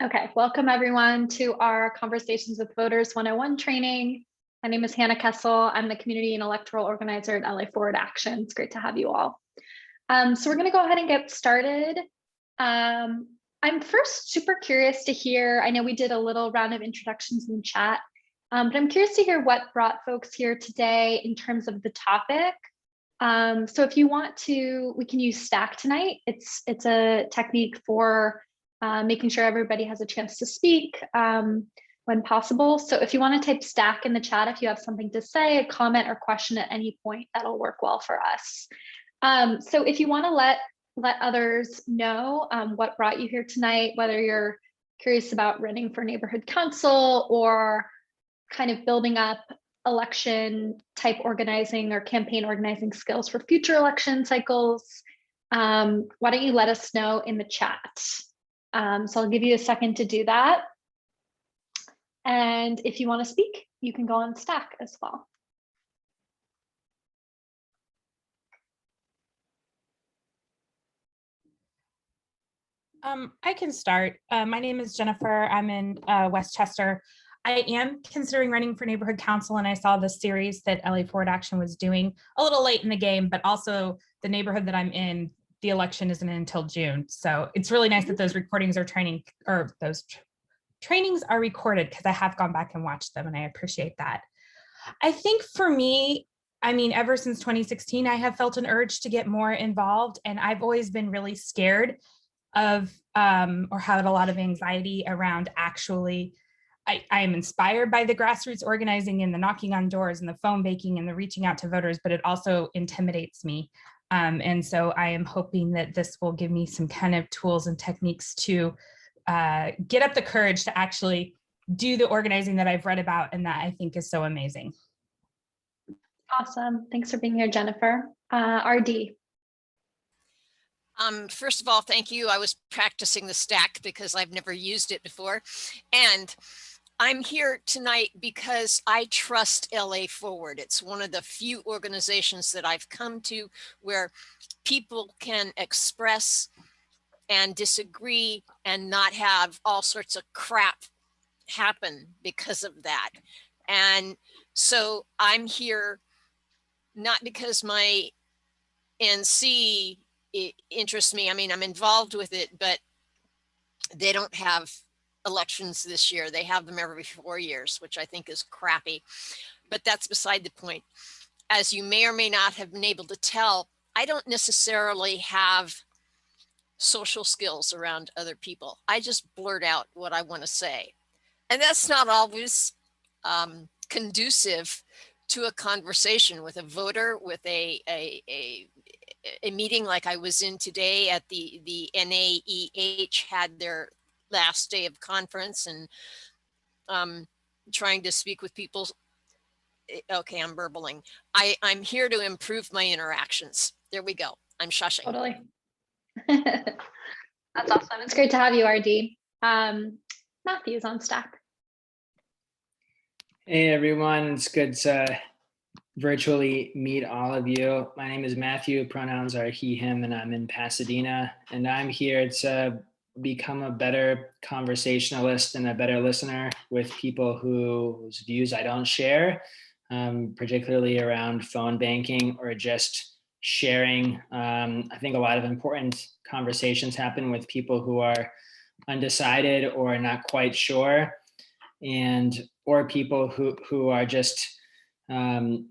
Okay, welcome everyone to our Conversations with Voters 101 training. My name is Hannah Kessel. I'm the Community and Electoral Organizer at LA Forward Action. It's great to have you all. So we're going to go ahead and get started. I'm first super curious to hear, I know we did a little round of introductions in the chat, but I'm curious to hear what brought folks here today in terms of the topic. So if you want to, we can use Stack tonight. It's a technique for making sure everybody has a chance to speak when possible. So if you want to type Stack in the chat, if you have something to say, a comment or question at any point, that'll work well for us. So if you want to let others know what brought you here tonight, whether you're curious about running for neighborhood council or kind of building up election type organizing or campaign organizing skills for future election cycles, why don't you let us know in the chat? So I'll give you a second to do that. And if you want to speak, you can go on Stack as well. I can start. My name is Jennifer. I'm in Westchester. I am considering running for neighborhood council, and I saw the series that LA Forward Action was doing a little late in the game, but also the neighborhood that I'm in, the election isn't until June. So it's really nice that those recordings are trainings are recorded, because I have gone back and watched them and I appreciate that. I think for me, I mean, ever since 2016, I have felt an urge to get more involved, and I've always been really scared of or had a lot of anxiety around actually. I am inspired by the grassroots organizing and the knocking on doors and the phone baking and the reaching out to voters, but it also intimidates me. And so I am hoping that this will give me some kind of tools and techniques to get up the courage to actually do the organizing that I've read about and that I think is so amazing. Awesome. Thanks for being here, Jennifer. RD. First of all, thank you. I was practicing the Stack because I've never used it before. And I'm here tonight because I trust LA Forward. It's one of the few organizations that I've come to where people can express and disagree and not have all sorts of crap happen because of that. And so I'm here not because my NC interests me. I mean, I'm involved with it, but they don't have elections this year. They have them every 4 years, which I think is crappy, but that's beside the point. As you may or may not have been able to tell, I don't necessarily have social skills around other people. I just blurt out what I want to say. And that's not always conducive to a conversation with a voter, with a meeting like I was in today at the NAEH had their last day of conference, and trying to speak with people. Okay, I'm burbling. I'm here to improve my interactions. There we go. I'm shushing. Totally. That's awesome. It's great to have you, RD. Matthew's on Stack. Hey everyone, it's good to virtually meet all of you. My name is Matthew, pronouns are he, him, and I'm in Pasadena. And I'm here to become a better conversationalist and a better listener with people whose views I don't share, particularly around phone banking or just sharing. I think a lot of important conversations happen with people who are undecided or not quite sure, or people who are just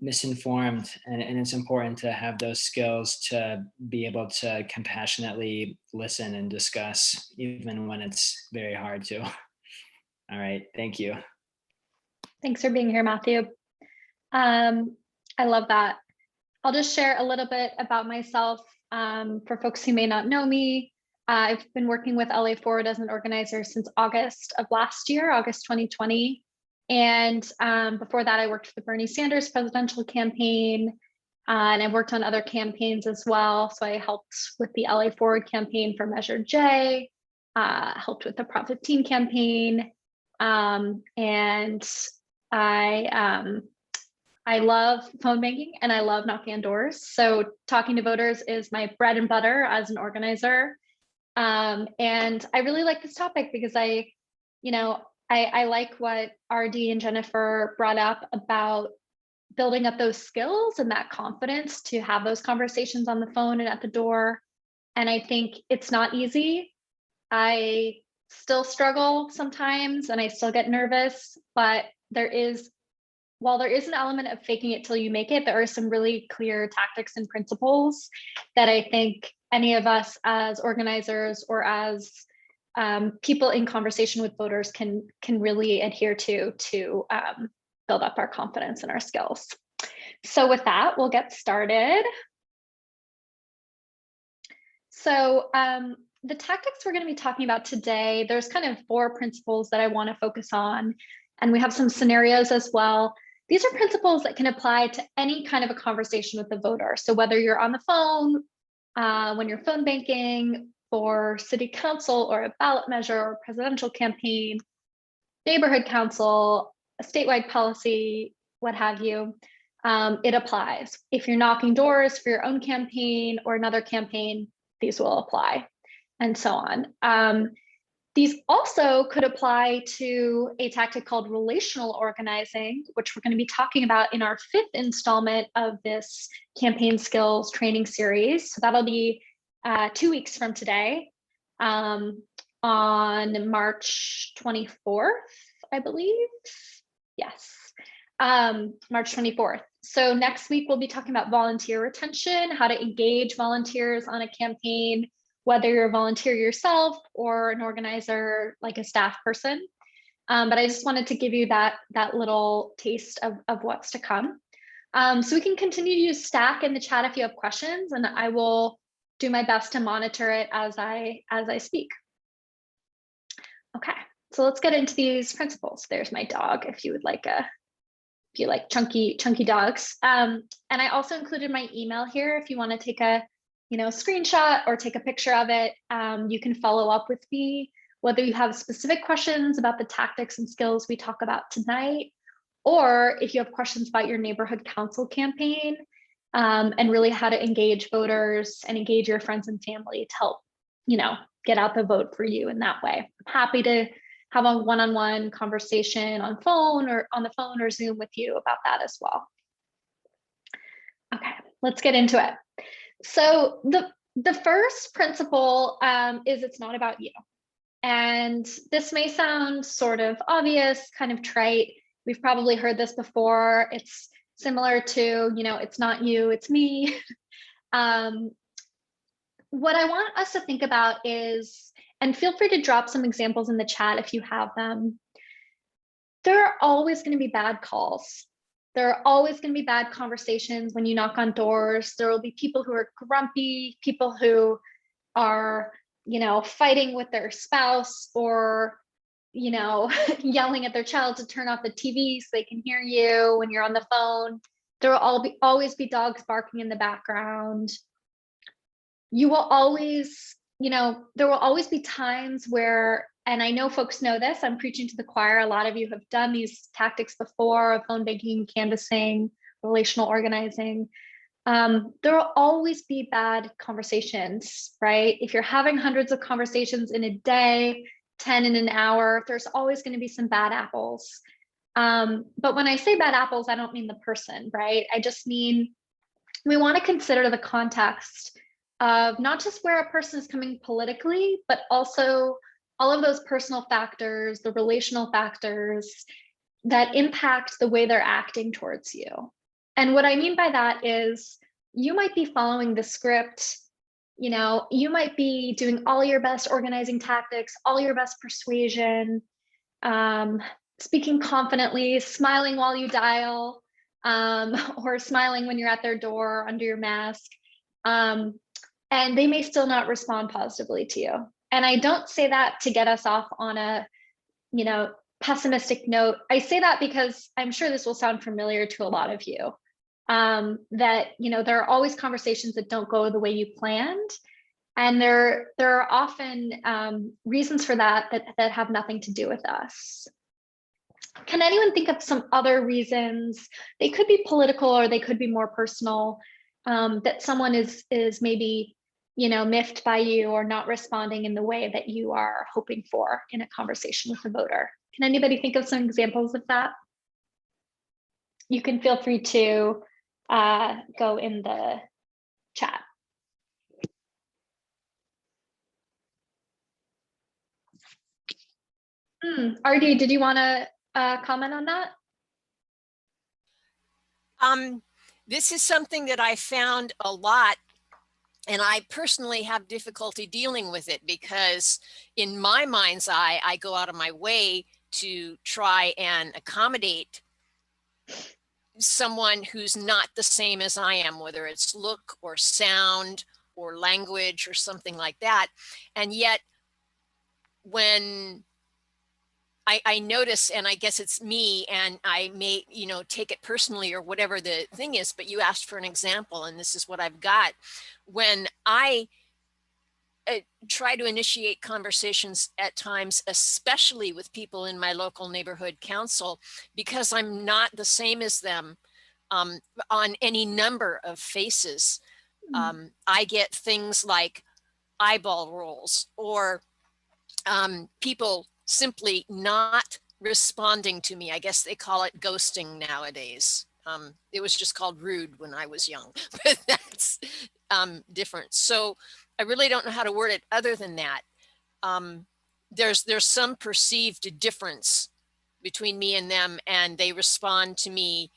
misinformed, and it's important to have those skills to be able to compassionately listen and discuss, even when it's very hard to. All right, thank you. Thanks for being here, Matthew. I love that. I'll just share a little bit about myself for folks who may not know me. I've been working with LA Forward as an organizer since August of last year, August 2020. And before that, I worked for the Bernie Sanders presidential campaign, and I've worked on other campaigns as well. So I helped with the LA Forward campaign for Measure J, helped with the Prop 15 campaign, and I love phone banking and I love knocking on doors. So talking to voters is my bread and butter as an organizer. And I really like this topic because I I like what RD and Jennifer brought up about building up those skills and that confidence to have those conversations on the phone and at the door. And I think it's not easy. I still struggle sometimes and I still get nervous, but while there is an element of faking it till you make it, there are some really clear tactics and principles that I think any of us as organizers or as people in conversation with voters can really adhere to build up our confidence and our skills. So with that, we'll get started. So the tactics we're going to be talking about today, there's kind of 4 principles that I want to focus on, and we have some scenarios as well. These are principles that can apply to any kind of a conversation with the voter. So whether you're on the phone, when you're phone banking, for city council or a ballot measure or presidential campaign, neighborhood council, a statewide policy, what have you, it applies. If you're knocking doors for your own campaign or another campaign, these will apply, and so on. These also could apply to a tactic called relational organizing, which we're going to be talking about in our 5th installment of this campaign skills training series. So that'll be 2 weeks from today, on March 24th, I believe. Yes, March 24th. So next week, we'll be talking about volunteer retention, how to engage volunteers on a campaign, whether you're a volunteer yourself or an organizer, like a staff person. But I just wanted to give you that little taste of what's to come. So we can continue to use Stack in the chat if you have questions, and I will do my best to monitor it as I speak. Okay, so let's get into these principles. There's my dog, if you would like if you like chunky dogs. And I also included my email here if you want to take a screenshot or take a picture of it. You can follow up with me, whether you have specific questions about the tactics and skills we talk about tonight, or if you have questions about your neighborhood council campaign, and really how to engage voters and engage your friends and family to help, get out the vote for you in that way. I'm happy to have a one-on-one conversation on the phone or Zoom with you about that as well. Okay, let's get into it. So the first principle is it's not about you. And this may sound sort of obvious, kind of trite. We've probably heard this before. It's similar to, it's not you, it's me. What I want us to think about is, and feel free to drop some examples in the chat if you have them. There are always going to be bad calls. There are always going to be bad conversations when you knock on doors. There will be people who are grumpy, people who are, fighting with their spouse or, yelling at their child to turn off the TV so they can hear you when you're on the phone. There will always be dogs barking in the background. You will always, there will always be times where, and I know folks know this, I'm preaching to the choir. A lot of you have done these tactics before, phone banking, canvassing, relational organizing. There will always be bad conversations, right? If you're having hundreds of conversations in a day, 10 in an hour, there's always going to be some bad apples. But when I say bad apples, I don't mean the person, right? I just mean we want to consider the context of not just where a person is coming politically, but also all of those personal factors, the relational factors that impact the way they're acting towards you. And what I mean by that is you might be following the script, you might be doing all your best organizing tactics, all your best persuasion, speaking confidently, smiling while you dial, or smiling when you're at their door under your mask. And they may still not respond positively to you. And I don't say that to get us off on a, pessimistic note. I say that because I'm sure this will sound familiar to a lot of you, that, there are always conversations that don't go the way you planned. And there are often reasons for that have nothing to do with us. Can anyone think of some other reasons? They could be political or they could be more personal, that someone is maybe miffed by you or not responding in the way that you are hoping for in a conversation with a voter. Can anybody think of some examples of that? You can feel free to go in the chat. RD, did you want to comment on that? This is something that I found a lot, and I personally have difficulty dealing with it because in my mind's eye, I go out of my way to try and accommodate someone who's not the same as I am, whether it's look or sound or language or something like that. And yet when I notice, and I guess it's me, and I may, take it personally or whatever the thing is, but you asked for an example, and this is what I've got. When I try to initiate conversations at times, especially with people in my local neighborhood council, because I'm not the same as them on any number of faces. I get things like eyeball rolls or people simply not responding to me. I guess they call it ghosting nowadays. It was just called rude when I was young, but that's different. So I really don't know how to word it other than that. There's some perceived difference between me and them, and they respond to me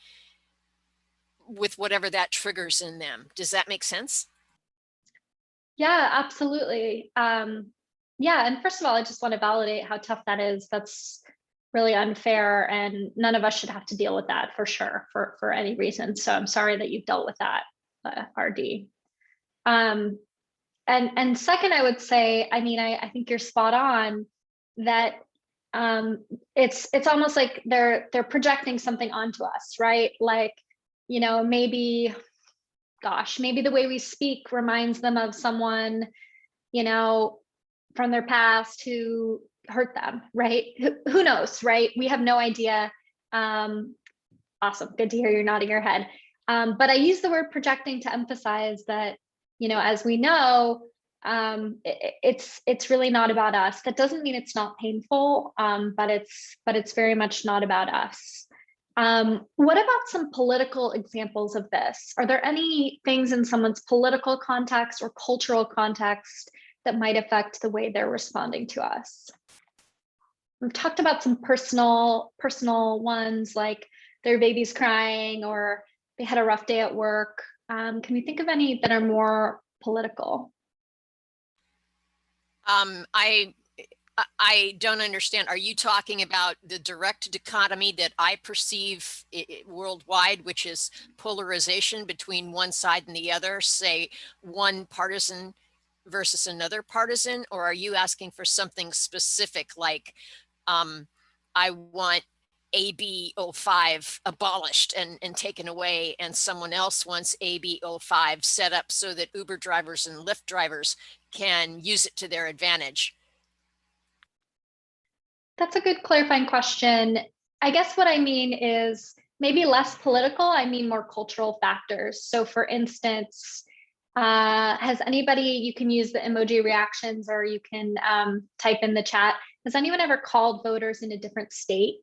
with whatever that triggers in them. Does that make sense? Yeah, absolutely. Yeah, and first of all, I just want to validate how tough that is. That's really unfair, and none of us should have to deal with that for sure, for any reason. So I'm sorry that you've dealt with that, RD. And second, I would say, I think you're spot on that it's almost like they're projecting something onto us, right? Like, maybe, gosh, maybe the way we speak reminds them of someone, from their past who hurt them, right? Who knows, right? We have no idea. Awesome, good to hear you're nodding your head. But I use the word projecting to emphasize that, as we know, it's really not about us. That doesn't mean it's not painful, but it's very much not about us. What about some political examples of this? Are there any things in someone's political context or cultural context that might affect the way they're responding to us? We've talked about some personal ones, like their baby's crying or they had a rough day at work. Can we think of any that are more political? I don't understand. Are you talking about the direct dichotomy that I perceive worldwide, which is polarization between one side and the other, say one partisan versus another partisan? Or are you asking for something specific like I want AB 05 abolished and taken away, and someone else wants AB 05 set up so that Uber drivers and Lyft drivers can use it to their advantage? That's a good clarifying question. I guess what I mean is maybe less political. I mean more cultural factors. So for instance, has anybody, you can use the emoji reactions or you can type in the chat. Has anyone ever called voters in a different state?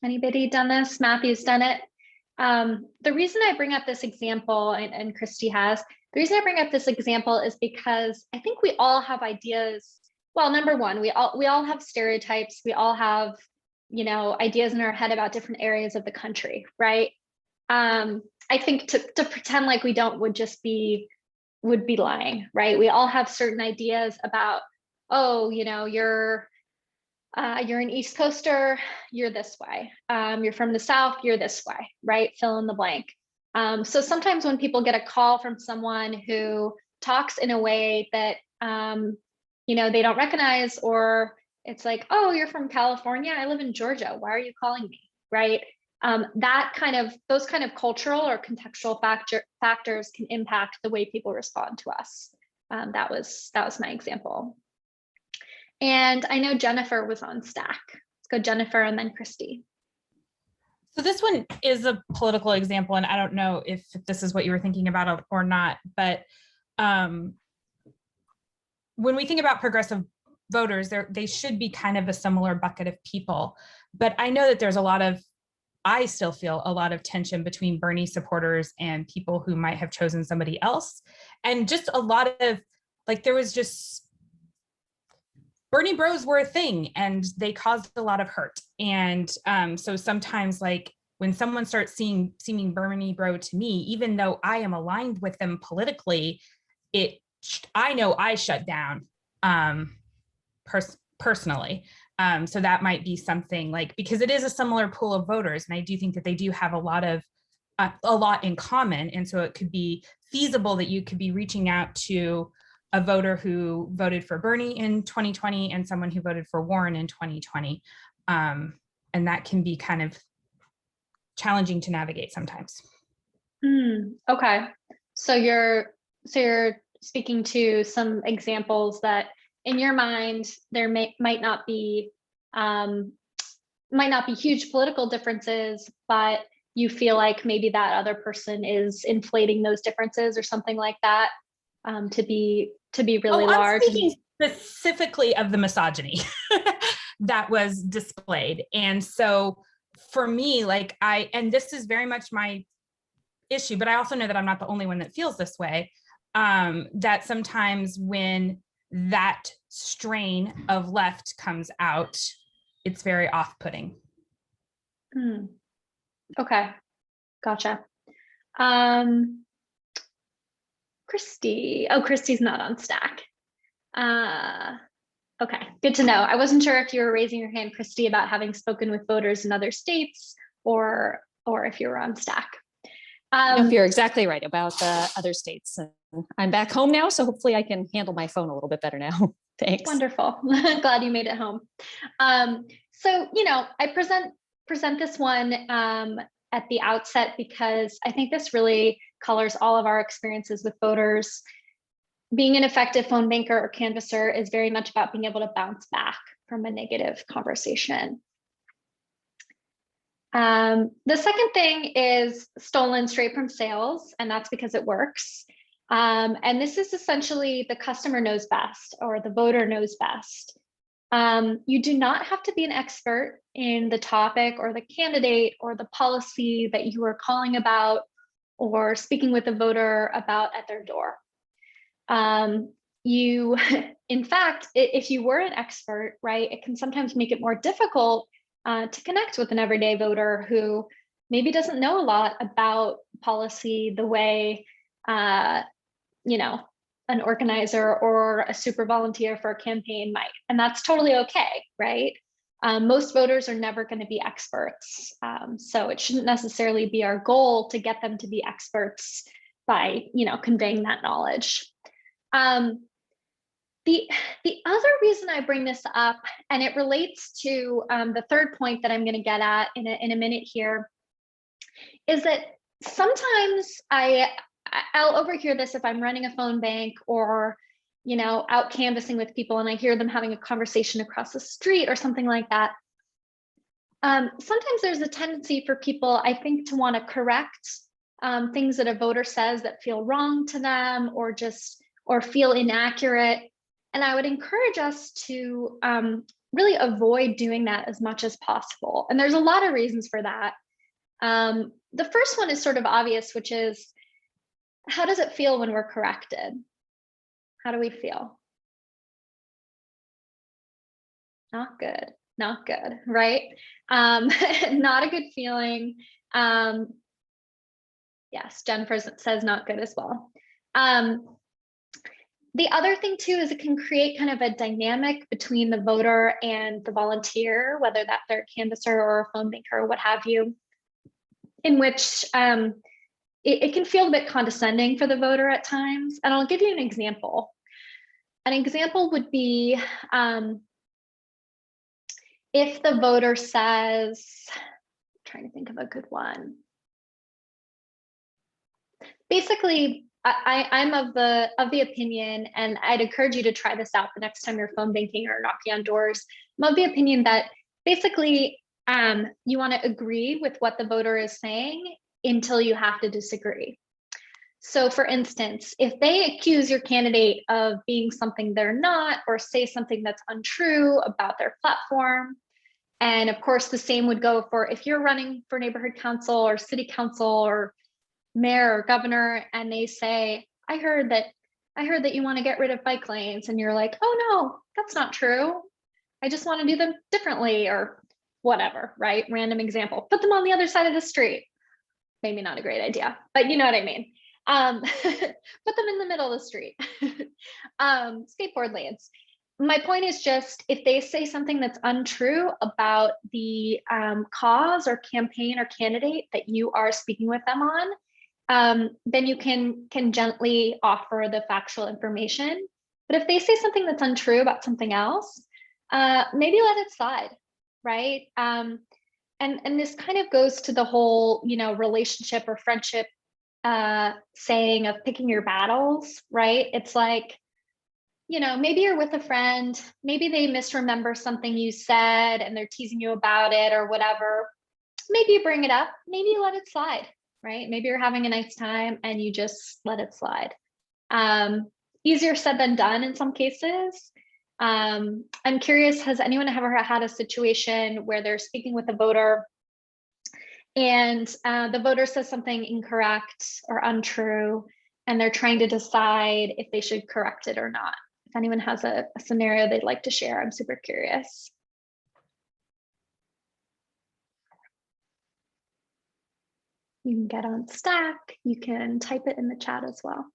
Anybody done this? Matthew's done it. The reason I bring up this example, and Christy has, the reason I bring up this example is because I think we all have ideas. Well, number one, we all have stereotypes. We all have, ideas in our head about different areas of the country, right? I think to pretend like we don't would be lying, right? We all have certain ideas about, oh, you're an East Coaster, you're this way. You're from the South, you're this way, right? Fill in the blank. So sometimes when people get a call from someone who talks in a way that, they don't recognize, or it's like, oh, you're from California, I live in Georgia, why are you calling me, right? Those kind of cultural or contextual factors can impact the way people respond to us. That was my example. And I know Jennifer was on Stack. Let's go Jennifer and then Christy. So this one is a political example, and I don't know if this is what you were thinking about or not, but when we think about progressive voters, they should be kind of a similar bucket of people. But I know that I still feel a lot of tension between Bernie supporters and people who might have chosen somebody else. And just a lot of, like, there was just, Bernie bros were a thing and they caused a lot of hurt. And so sometimes, like, when someone starts seeming Bernie bro to me, even though I am aligned with them politically, I know I shut down personally. So that might be something, like, because it is a similar pool of voters, and I do think that they do have a lot in common. And so it could be feasible that you could be reaching out to a voter who voted for Bernie in 2020 and someone who voted for Warren in 2020. And that can be kind of challenging to navigate sometimes. Okay. So you're speaking to some examples that in your mind, there might not be huge political differences, but you feel like maybe that other person is inflating those differences or something like that, to be really large. I'm speaking specifically of the misogyny that was displayed. And so for me, like, and this is very much my issue, but I also know that I'm not the only one that feels this way, that sometimes when that strain of left comes out, it's very off-putting. Okay, gotcha. Christy. Oh, Christy's not on Stack. Okay, good to know. I wasn't sure if you were raising your hand, Christy, about having spoken with voters in other states, or if you were on Stack. No, you're exactly right about the other states. And I'm back home now, so hopefully I can handle my phone a little bit better now. Thanks. Wonderful. Glad you made it home. So, I present this one at the outset because I think this really colors all of our experiences with voters. Being an effective phone banker or canvasser is very much about being able to bounce back from a negative conversation. The second thing is stolen straight from sales, and that's because it works. And this is essentially the customer knows best, or the voter knows best. You do not have to be an expert in the topic or the candidate or the policy that you are calling about or speaking with the voter about at their door. In fact, if you were an expert, right, it can sometimes make it more difficult to connect with an everyday voter who maybe doesn't know a lot about policy the way, an organizer or a super volunteer for a campaign might. And that's totally okay, right? Most voters are never going to be experts. So it shouldn't necessarily be our goal to get them to be experts by, conveying that knowledge. The other reason I bring this up, and it relates to the third point that I'm going to get at in a minute here, is that sometimes I'll overhear this if I'm running a phone bank or, out canvassing with people and I hear them having a conversation across the street or something like that. Sometimes there's a tendency for people, I think, to want to correct things that a voter says that feel wrong to them or feel inaccurate. And I would encourage us to really avoid doing that as much as possible. And there's a lot of reasons for that. The first one is sort of obvious, which is, how does it feel when we're corrected? How do we feel? Not good, right? Not a good feeling. Yes, Jennifer says not good as well. The other thing too is it can create kind of a dynamic between the voter and the volunteer, whether that they're a canvasser or a phone banker or what have you, in which it can feel a bit condescending for the voter at times. And I'll give you an example. An example would be if the voter says, I'm trying to think of a good one. Basically, I'm of the opinion, and I'd encourage you to try this out the next time you're phone banking or knocking on doors. I'm of the opinion that basically You want to agree with what the voter is saying until you have to disagree. So for instance, if they accuse your candidate of being something they're not, or say something that's untrue about their platform, and of course the same would go for if you're running for neighborhood council or city council or mayor or governor, and they say, I heard that you want to get rid of bike lanes, and you're like, oh no, that's not true. I just want to do them differently, or whatever, right? Random example. Put them on the other side of the street. Maybe not a great idea, but you know what I mean. Put them in the middle of the street. Skateboard lanes. My point is just, if they say something that's untrue about the cause or campaign or candidate that you are speaking with them on, then you can gently offer the factual information. But if they say something that's untrue about something else, maybe let it slide, right? And this kind of goes to the whole, relationship or friendship saying of picking your battles, right? It's like, maybe you're with a friend, maybe they misremember something you said and they're teasing you about it or whatever. Maybe you bring it up, maybe you let it slide, right? Maybe you're having a nice time and you just let it slide. Easier said than done in some cases. I'm curious, has anyone ever had a situation where they're speaking with a voter and the voter says something incorrect or untrue, and they're trying to decide if they should correct it or not? If anyone has a scenario they'd like to share, I'm super curious. You can get on Stack, you can type it in the chat as well.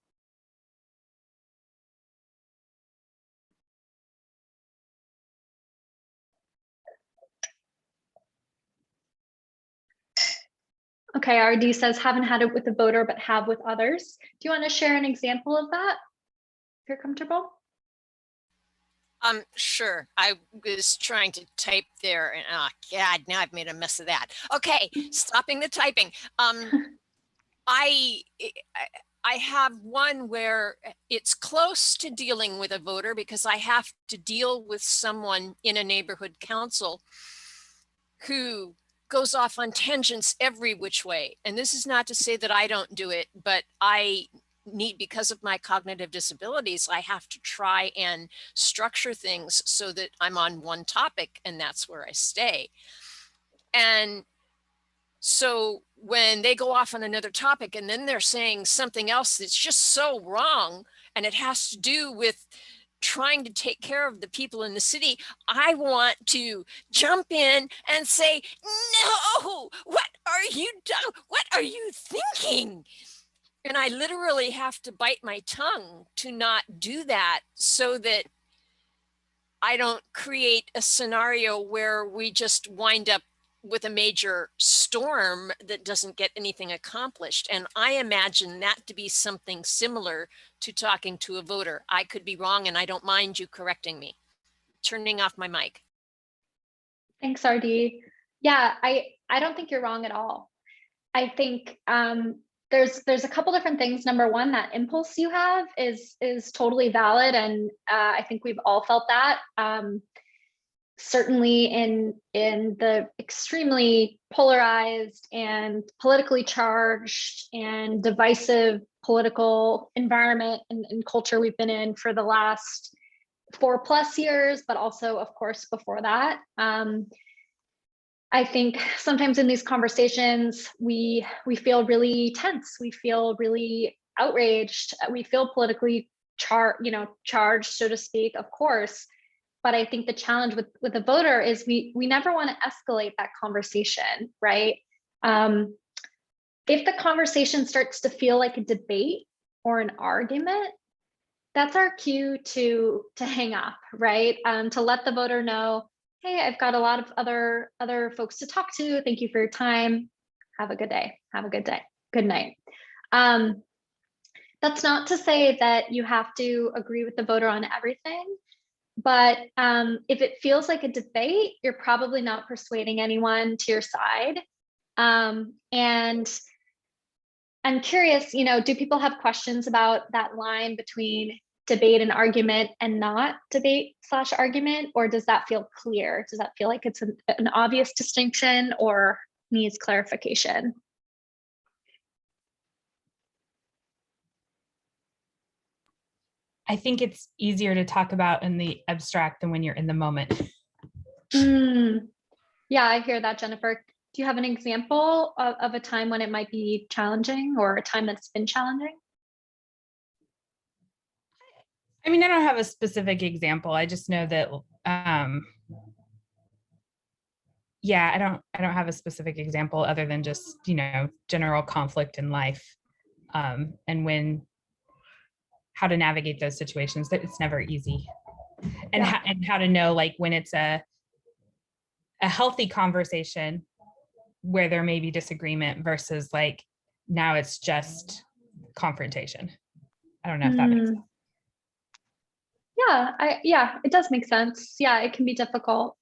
Okay, RD says, haven't had it with a voter, but have with others. Do you want to share an example of that, if you're comfortable? Sure. I was trying to type there and God, now I've made a mess of that. Okay, stopping the typing. I have one where it's close to dealing with a voter because I have to deal with someone in a neighborhood council who goes off on tangents every which way. And this is not to say that I don't do it, but I need, because of my cognitive disabilities, I have to try and structure things so that I'm on one topic and that's where I stay. And so when they go off on another topic and then they're saying something else that's just so wrong, and it has to do with trying to take care of the people in the city, I want to jump in and say, no, what are you doing? What are you thinking? And I literally have to bite my tongue to not do that so that I don't create a scenario where we just wind up with a major storm that doesn't get anything accomplished. And I imagine that to be something similar to talking to a voter. I could be wrong, and I don't mind you correcting me. Turning off my mic. Thanks, RD. Yeah, I don't think you're wrong at all. I think there's a couple different things. Number one, that impulse you have is totally valid, and I think we've all felt that. Certainly in the extremely polarized and politically charged and divisive political environment and culture we've been in for the last 4+ years, but also, of course, before that. I think sometimes in these conversations, we feel really tense. We feel really outraged. We feel politically charged, so to speak, of course. But I think the challenge with a voter is we never want to escalate that conversation, right? If the conversation starts to feel like a debate or an argument, that's our cue to hang up, right? To let the voter know, hey, I've got a lot of other folks to talk to. Thank you for your time. Have a good day. Have a good day. Good night. That's not to say that you have to agree with the voter on everything. But if it feels like a debate, you're probably not persuading anyone to your side. And I'm curious, do people have questions about that line between debate and argument and not debate / argument, or does that feel clear? Does that feel like it's an obvious distinction or needs clarification? I think it's easier to talk about in the abstract than when you're in the moment. Yeah, I hear that, Jennifer. Do you have an example of a time when it might be challenging or a time that's been challenging? I mean, I don't have a specific example. I just know that, yeah, I don't have a specific example other than just, general conflict in life, and how to navigate those situations. That it's never easy, and how to know, like, when it's a healthy conversation where there may be disagreement versus like now it's just confrontation. I don't know if that makes sense. Yeah, it does make sense. Yeah, it can be difficult.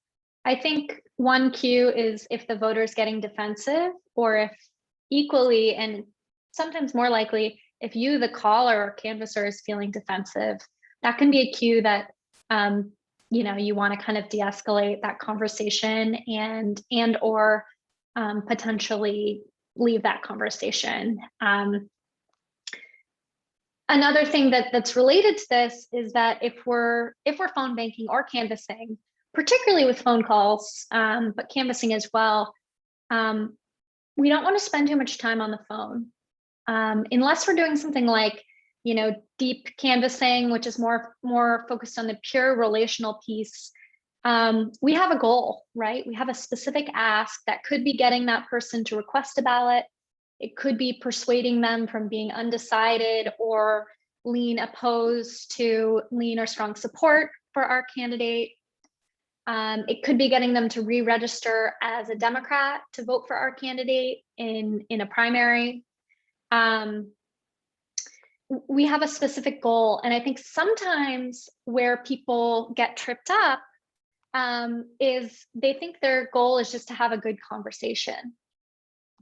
I think one cue is if the voter is getting defensive, or if equally and sometimes more likely, if you, the caller or canvasser, is feeling defensive, that can be a cue that you want to kind of de-escalate that conversation and or potentially leave that conversation. Another thing that's related to this is that if we're phone banking or canvassing, particularly with phone calls, but canvassing as well, we don't want to spend too much time on the phone, unless we're doing something like, deep canvassing, which is more focused on the pure relational piece. We have a goal, right? We have a specific ask that could be getting that person to request a ballot. It could be persuading them from being undecided or lean opposed to lean or strong support for our candidate. It could be getting them to re-register as a Democrat to vote for our candidate in a primary. We have a specific goal. And I think sometimes where people get tripped up is they think their goal is just to have a good conversation.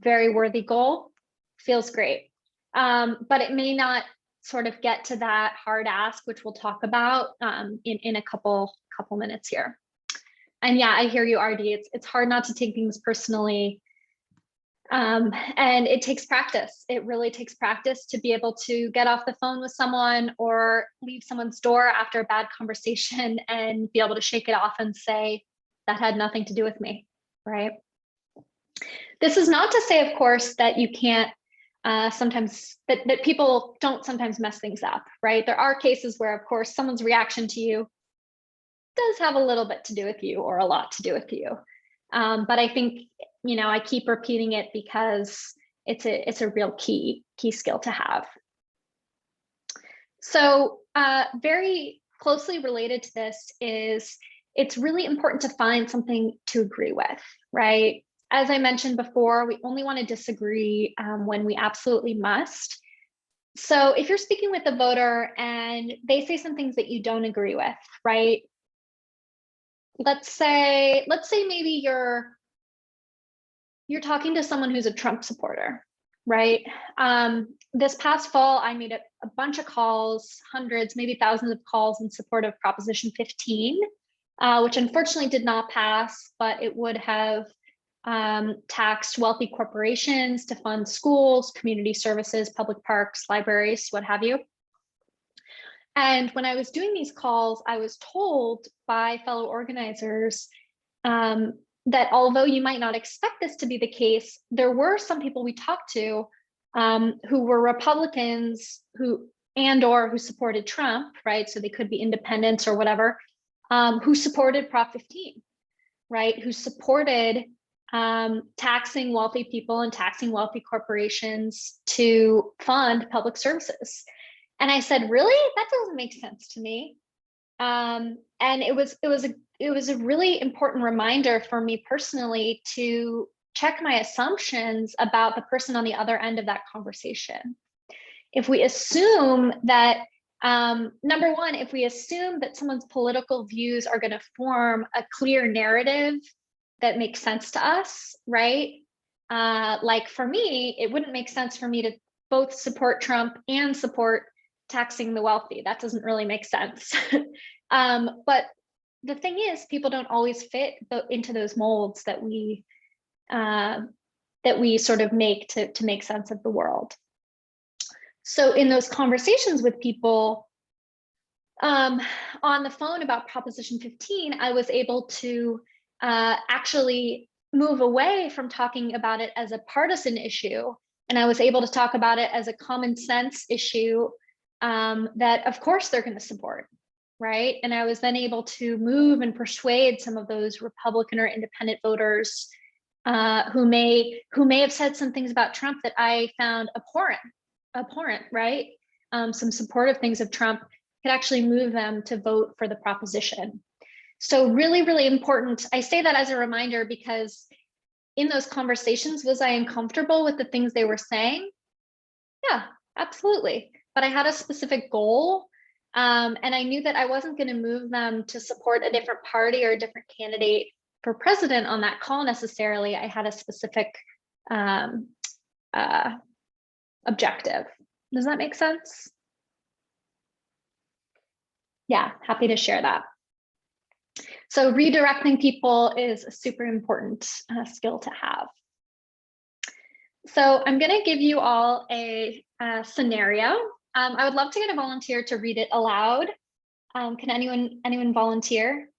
Very worthy goal, feels great. But it may not sort of get to that hard ask, which we'll talk about in a couple minutes here. And yeah, I hear you, RD. It's hard not to take things personally. And it takes practice. It really takes practice to be able to get off the phone with someone or leave someone's door after a bad conversation and be able to shake it off and say, that had nothing to do with me, right? This is not to say, of course, that you can't sometimes, that people don't sometimes mess things up, right? There are cases where, of course, someone's reaction to you does have a little bit to do with you or a lot to do with you. But I think, I keep repeating it because it's a real key skill to have. So very closely related to this is it's really important to find something to agree with, right? As I mentioned before, we only want to disagree when we absolutely must. So if you're speaking with a voter and they say some things that you don't agree with, right? Let's say maybe you're talking to someone who's a Trump supporter, right? This past fall, I made a bunch of calls, hundreds, maybe thousands of calls in support of Proposition 15, which unfortunately did not pass, but it would have taxed wealthy corporations to fund schools, community services, public parks, libraries, what have you. And when I was doing these calls, I was told by fellow organizers that although you might not expect this to be the case, there were some people we talked to who were Republicans who supported Trump, right? So they could be independents or whatever, who supported Prop 15, right? Who supported taxing wealthy people and taxing wealthy corporations to fund public services. And I said, really? That doesn't make sense to me. And it was a really important reminder for me personally to check my assumptions about the person on the other end of that conversation. If we assume that, number one, if we assume that someone's political views are going to form a clear narrative that makes sense to us, right? Like for me, it wouldn't make sense for me to both support Trump and support taxing the wealthy. That doesn't really make sense. But the thing is, people don't always fit into those molds that we sort of make to make sense of the world. So in those conversations with people on the phone about Proposition 15, I was able to actually move away from talking about it as a partisan issue. And I was able to talk about it as a common sense issue that of course they're going to support, right? And I was then able to move and persuade some of those Republican or independent voters who may have said some things about Trump that I found abhorrent, right? Some supportive things of Trump could actually move them to vote for the proposition. So really, really important. I say that as a reminder because in those conversations, was I uncomfortable with the things they were saying? Yeah, absolutely. But I had a specific goal. And I knew that I wasn't going to move them to support a different party or a different candidate for president on that call necessarily. I had a specific objective. Does that make sense? Yeah, happy to share that. So redirecting people is a super important skill to have. So I'm going to give you all a scenario. I would love to get a volunteer to read it aloud. Can anyone volunteer?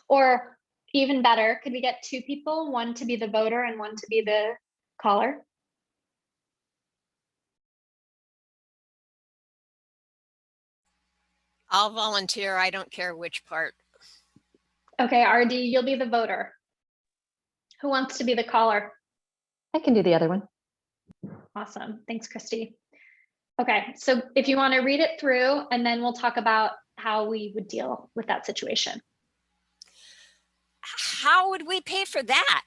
Or even better, could we get two people, one to be the voter and one to be the caller? I'll volunteer. I don't care which part. Okay, RD, you'll be the voter. Who wants to be the caller? I can do the other one. Awesome. Thanks, Christy. Okay, so if you want to read it through, and then we'll talk about how we would deal with that situation. How would we pay for that?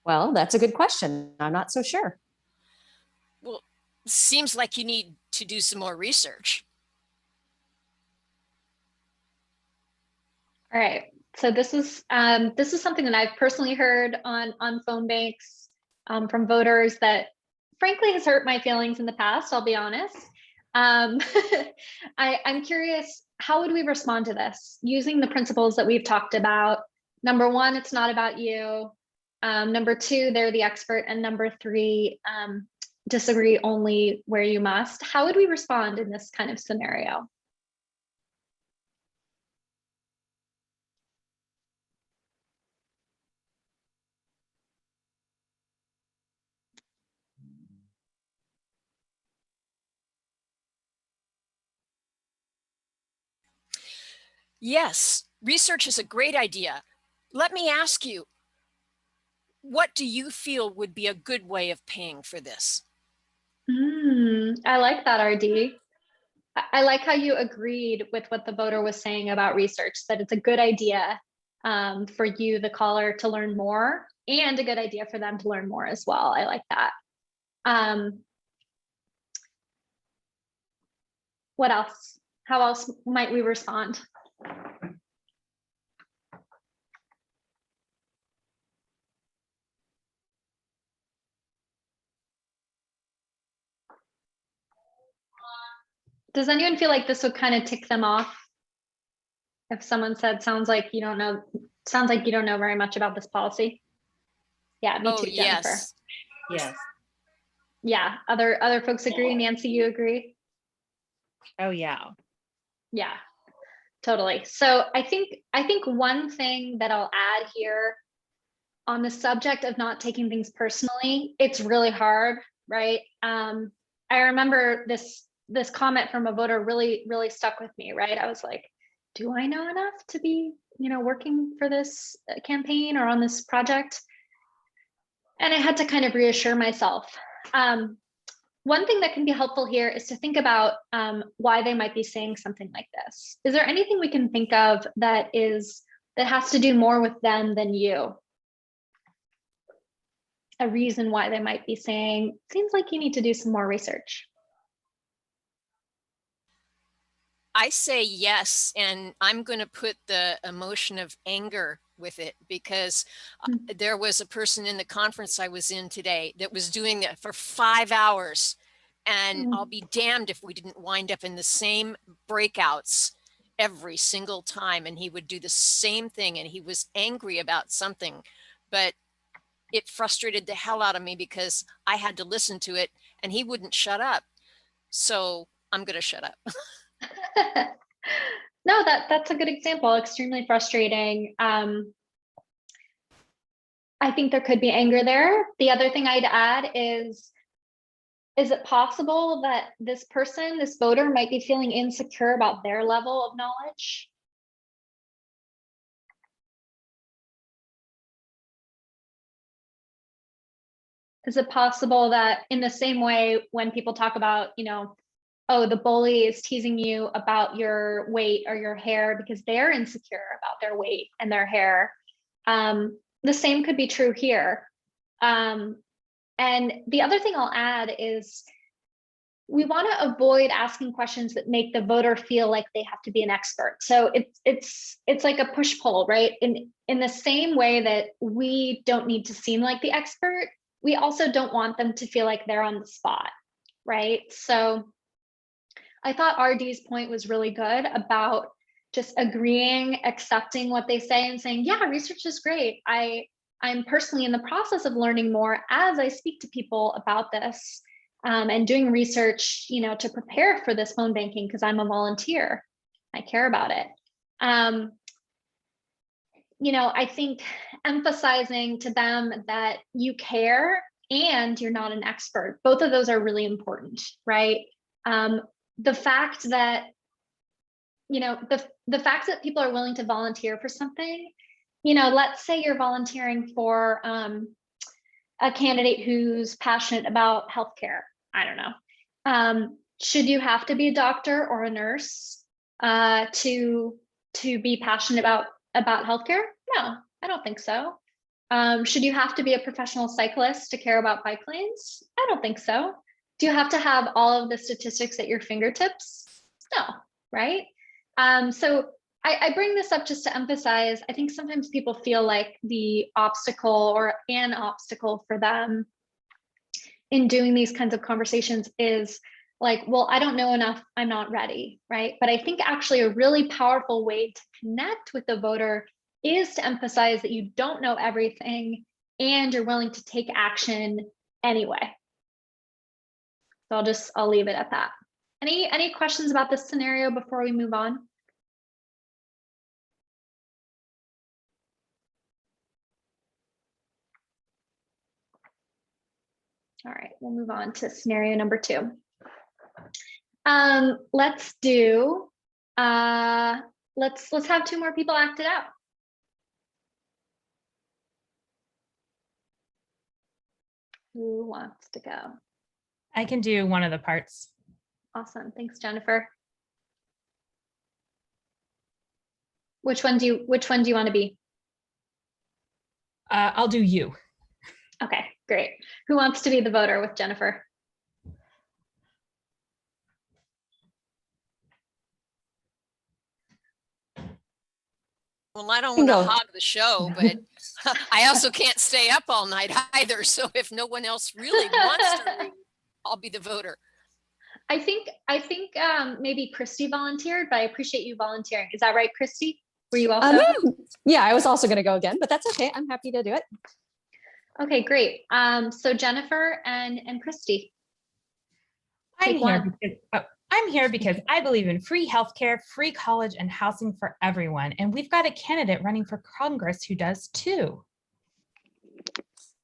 Well, that's a good question. I'm not so sure. Well, seems like you need to do some more research. All right, so this is something that I've personally heard on phone banks from voters that frankly has hurt my feelings in the past, I'll be honest. I'm curious, how would we respond to this using the principles that we've talked about? Number one, it's not about you. Number two, they're the expert. And number three, disagree only where you must. How would we respond in this kind of scenario? Yes, research is a great idea. Let me ask you, what do you feel would be a good way of paying for this? I like that, RD. I like how you agreed with what the voter was saying about research, that it's a good idea for you, the caller, to learn more, and a good idea for them to learn more as well. I like that. What else? How else might we respond? Does anyone feel like this would kind of tick them off? If someone said, sounds like you don't know very much about this policy. Yeah, me too, Jennifer. Yes. Yes. Yeah, other folks agree. Nancy, you agree? Oh, yeah. Yeah, totally. So I think one thing that I'll add here on the subject of not taking things personally, it's really hard, right? I remember this comment from a voter really stuck with me, right? I was like, do I know enough to be, working for this campaign or on this project? And I had to kind of reassure myself. One thing that can be helpful here is to think about why they might be saying something like this. Is there anything we can think of that has to do more with them than you? A reason why they might be saying, seems like you need to do some more research. I say yes, and I'm going to put the emotion of anger with it because there was a person in the conference I was in today that was doing it for 5 hours And I'll be damned if we didn't wind up in the same breakouts every single time. And he would do the same thing. And he was angry about something, but it frustrated the hell out of me because I had to listen to it and he wouldn't shut up. So I'm going to shut up. No, that's a good example. Extremely frustrating. I think there could be anger there. The other thing I'd add is it possible that this person, this voter, might be feeling insecure about their level of knowledge? Is it possible that in the same way when people talk about, oh, the bully is teasing you about your weight or your hair because they're insecure about their weight and their hair, the same could be true here. And the other thing I'll add is we want to avoid asking questions that make the voter feel like they have to be an expert. So it's like a push-pull, right? In the same way that we don't need to seem like the expert, we also don't want them to feel like they're on the spot, right? So I thought RD's point was really good about just agreeing, accepting what they say and saying, yeah, research is great. I'm personally in the process of learning more as I speak to people about this, and doing research, to prepare for this phone banking because I'm a volunteer. I care about it. I think emphasizing to them that you care and you're not an expert, both of those are really important, right? The fact that, the fact that people are willing to volunteer for something, let's say you're volunteering for a candidate who's passionate about healthcare. I don't know. Should you have to be a doctor or a nurse to be passionate about healthcare? No, I don't think so. Should you have to be a professional cyclist to care about bike lanes? I don't think so. Do you have to have all of the statistics at your fingertips? No, right? So I bring this up just to emphasize, I think sometimes people feel like the obstacle or an obstacle for them in doing these kinds of conversations is like, well, I don't know enough, I'm not ready, right? But I think actually a really powerful way to connect with the voter is to emphasize that you don't know everything and you're willing to take action anyway. So I'll leave it at that. Any questions about this scenario before we move on? All right, we'll move on to scenario number 2. Let's do, let's have 2 more people act it out. Who wants to go? I can do one of the parts. Awesome, thanks, Jennifer. Which one do you want to be? I'll do you. Okay, great. Who wants to be the voter with Jennifer? Well, I don't want to Go. hog the show, but I also can't stay up all night either. So if no one else really wants to read, I'll be the voter. I think maybe Christy volunteered, but I appreciate you volunteering. Is that right, Christy? Were you also? Yeah, I was also going to go again, but that's okay. I'm happy to do it. Okay, great. So Jennifer and Christy. I'm here because I believe in free healthcare, free college, and housing for everyone. And we've got a candidate running for Congress who does too.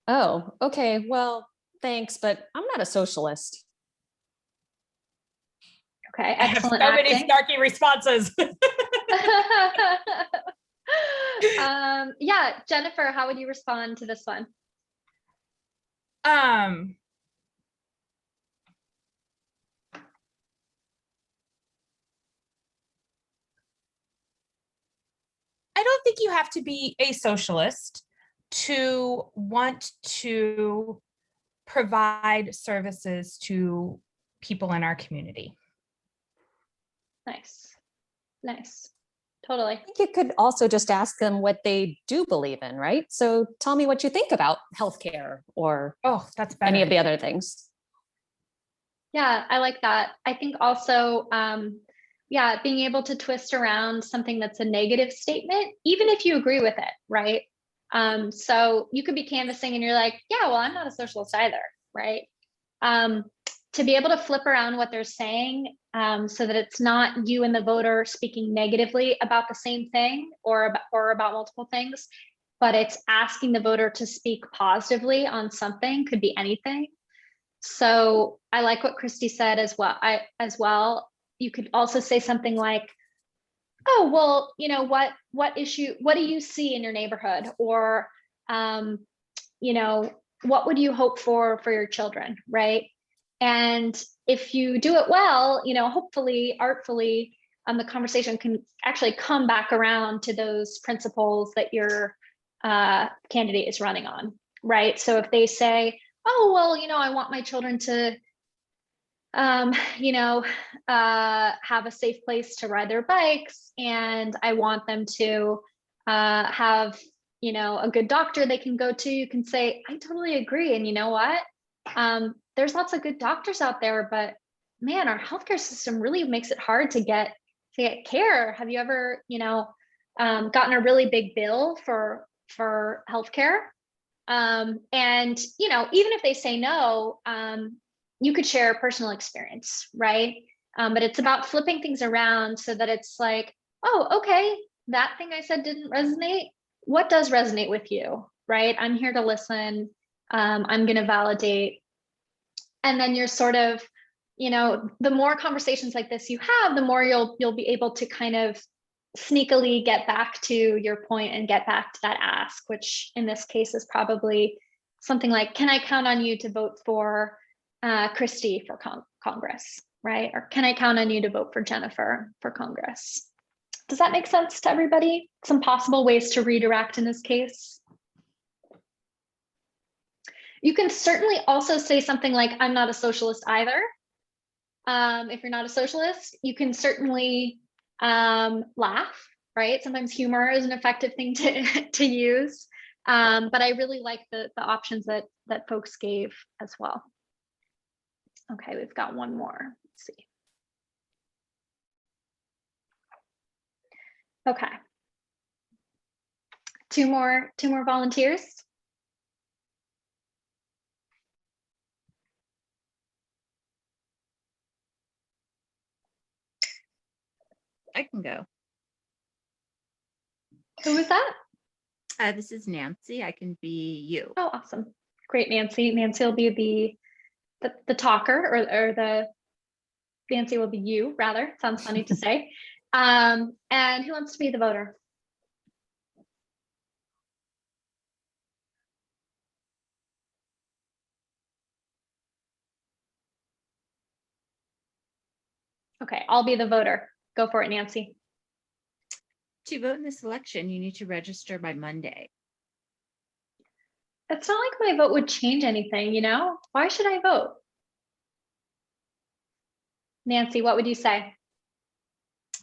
Oh, okay. Well, thanks, but I'm not a socialist. Okay, excellent. I have so many snarky responses. Yeah, Jennifer, how would you respond to this one? I don't think you have to be a socialist to want to provide services to people in our community. Nice. Totally. I think you could also just ask them what they do believe in, right? So tell me what you think about healthcare or that's better. any of the other things. Yeah, I like that. I think also, yeah, being able to twist around something that's a negative statement, even if you agree with it, right? So you could be canvassing and you're like, yeah, well, I'm not a socialist either, right? Um, to be able to flip around what they're saying, so that it's not you and the voter speaking negatively about the same thing or about multiple things, but it's asking the voter to speak positively on something, could be anything. So I like what Christy said as well. You could also say something like, oh, well, what issue, what do you see in your neighborhood? Or, you know, what would you hope for your children, right? And if you do it well, hopefully, artfully, the conversation can actually come back around to those principles that your candidate is running on, right? So if they say, oh, well, I want my children to, um, you know, have a safe place to ride their bikes, and I want them to have, a good doctor they can go to. You can say, I totally agree. And you know what? There's lots of good doctors out there, but man, our healthcare system really makes it hard to get care. Have you ever, gotten a really big bill for healthcare? And even if they say no, you could share a personal experience, right? But it's about flipping things around so that it's like, oh, okay, that thing I said didn't resonate. What does resonate with you, right? I'm here to listen. I'm going to validate. And then you're sort of, the more conversations like this you have, the more you'll be able to kind of sneakily get back to your point and get back to that ask, which in this case is probably something like, can I count on you to vote for Christy for Congress, right? Or can I count on you to vote for Jennifer for Congress? Does that make sense to everybody? Some possible ways to redirect in this case. You can certainly also say something like, I'm not a socialist either. If you're not a socialist, you can certainly laugh, right? Sometimes humor is an effective thing to use. But I really like the options that folks gave as well. Okay, we've got one more. Let's see. Okay. Two more volunteers. I can go. Who was that? This is Nancy. I can be you. Oh, awesome. Great, Nancy. Nancy will be the talker, or the Nancy will be you, rather. Sounds funny to say. And who wants to be the voter? Okay, I'll be the voter. Go for it, Nancy. To vote in this election, you need to register by Monday. It's not like my vote would change anything, Why should I vote? Nancy, what would you say?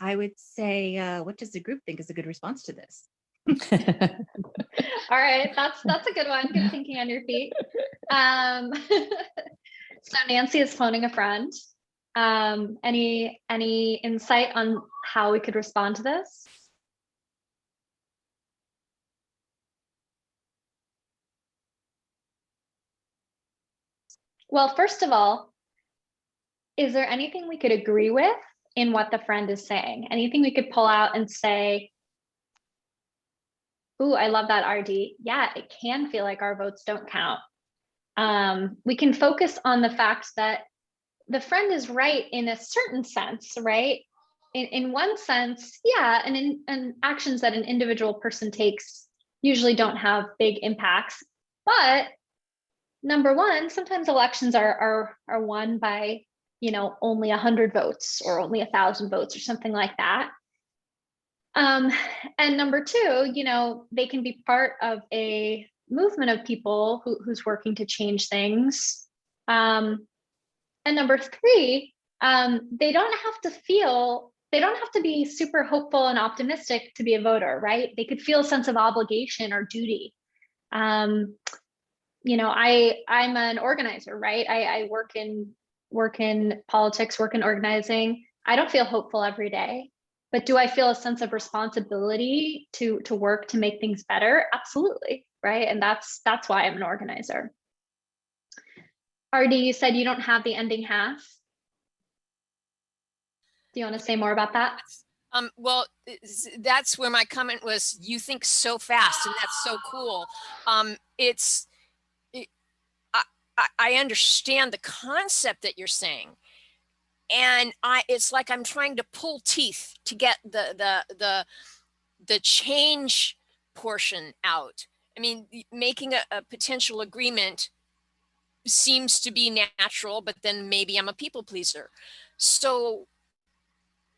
I would say, what does the group think is a good response to this? All right, that's a good one. Good thinking on your feet. So Nancy is phoning a friend. Any insight on how we could respond to this? Well, first of all, is there anything we could agree with in what the friend is saying? Anything we could pull out and say, ooh, I love that, RD. Yeah, it can feel like our votes don't count. We can focus on the fact that the friend is right in a certain sense, right? In one sense, yeah, and actions that an individual person takes usually don't have big impacts. But number one, sometimes elections are won by, only 100 votes or only 1,000 votes or something like that. And number two, they can be part of a movement of people who's working to change things. And number three, they don't have to be super hopeful and optimistic to be a voter, right? They could feel a sense of obligation or duty. I'm an organizer, right? I work in work in politics, work in organizing, I don't feel hopeful every day. But do I feel a sense of responsibility to work to make things better? Absolutely, right? And that's why I'm an organizer. RD, you said you don't have the ending half. Do you want to say more about that? Well, that's where my comment was, you think so fast, and that's so cool. I understand the concept that you're saying. And it's like I'm trying to pull teeth to get the change portion out. I mean, making a potential agreement seems to be natural, but then maybe I'm a people pleaser. So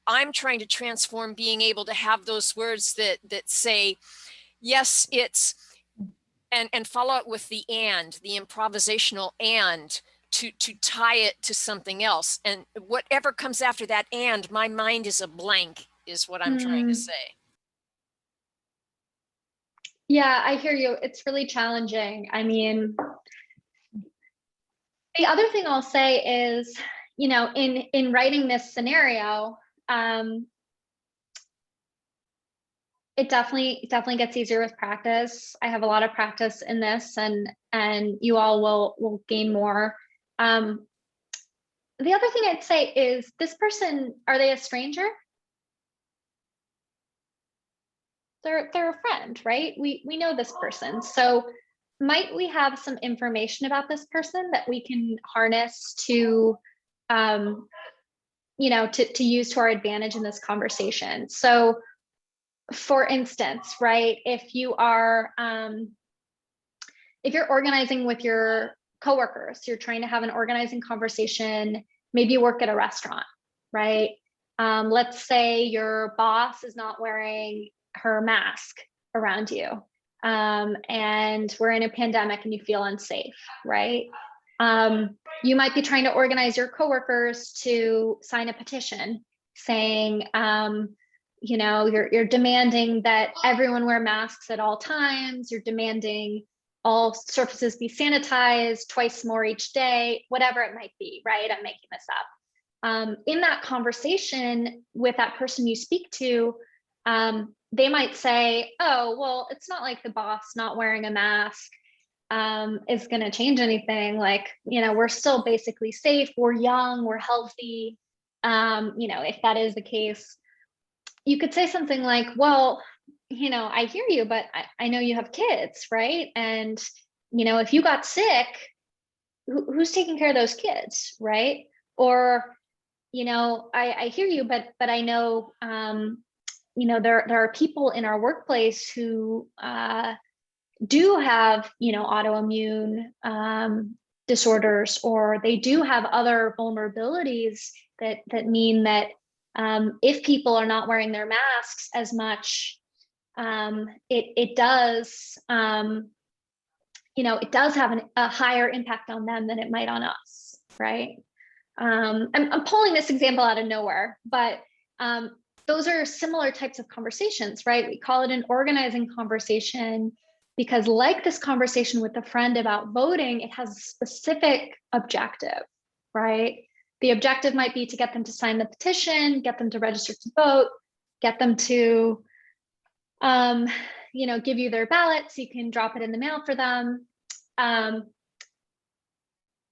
I'm trying to transform being able to have those words that say, yes, it's, and follow it with the improvisational and, to tie it to something else. And whatever comes after that, and my mind is a blank, is what I'm trying to say. Yeah, I hear you. It's really challenging. I mean, the other thing I'll say is, you know, in writing this scenario, it definitely gets easier with practice. I have a lot of practice in this, and you all will gain more. The other thing I'd say is, this person, are they a stranger? They're a friend, right? We know this person. So might we have some information about this person that we can harness to, you know, to use to our advantage in this conversation? So for instance, right, if you are, if you're organizing with your coworkers, you're trying to have an organizing conversation, maybe you work at a restaurant, right? Let's say your boss is not wearing her mask around you, and we're in a pandemic and you feel unsafe, right? You might be trying to organize your coworkers to sign a petition saying, you know, you're demanding that everyone wear masks at all times. You're demanding all surfaces be sanitized twice more each day, whatever it might be, right? I'm making this up. In that conversation with that person you speak to, they might say, oh, well, it's not like the boss not wearing a mask is going to change anything. Like, you know, we're still basically safe. We're young, we're healthy. You know, if that is the case, you could say something like, well, you know, I hear you, but I know you have kids, right? And, you know, if you got sick, who's taking care of those kids, right? Or, you know, I hear you, but I know, you know, there are people in our workplace who do have, you know, autoimmune disorders, or they do have other vulnerabilities that mean that if people are not wearing their masks as much, it does, you know, it does have a higher impact on them than it might on us, right? I'm pulling this example out of nowhere, but those are similar types of conversations, right? We call it an organizing conversation because, like this conversation with a friend about voting, it has a specific objective, right? The objective might be to get them to sign the petition, get them to register to vote, get them to, you know, give you their ballot so you can drop it in the mail for them.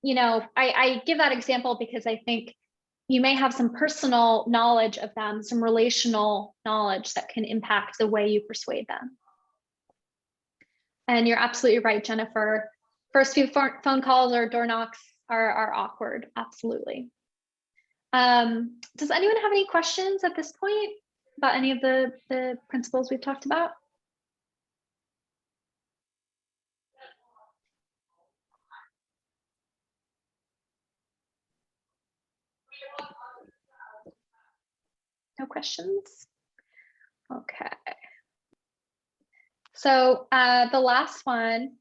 You know, I give that example because I think you may have some personal knowledge of them, some relational knowledge that can impact the way you persuade them. And you're absolutely right, Jennifer. First few phone calls or door knocks are awkward, absolutely. Does anyone have any questions at this point about any of the principles we've talked about? No questions? Okay. So the last one.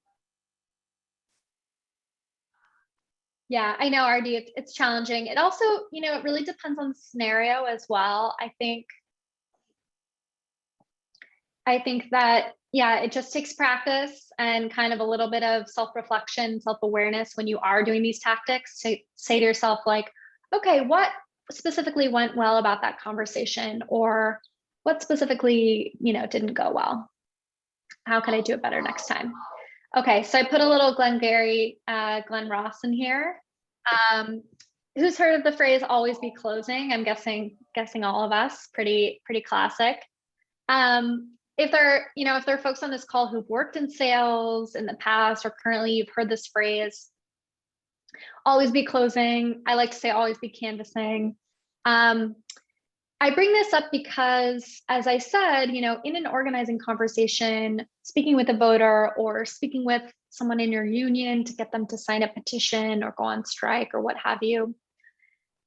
Yeah, I know, RD, it's challenging. It also, you know, it really depends on the scenario as well. I think I think that, yeah, it just takes practice and kind of a little bit of self-reflection, self-awareness when you are doing these tactics to say to yourself, like, okay, what specifically went well about that conversation, or what specifically, didn't go well? How can I do it better next time? Okay, so I put a little Glenn Ross in here. Who's heard of the phrase "always be closing"? I'm guessing all of us. Pretty classic. If there are folks on this call who've worked in sales in the past or currently, you've heard this phrase, "always be closing." I like to say "always be canvassing." I bring this up because, as I said, in an organizing conversation, speaking with a voter or speaking with someone in your union to get them to sign a petition or go on strike or what have you,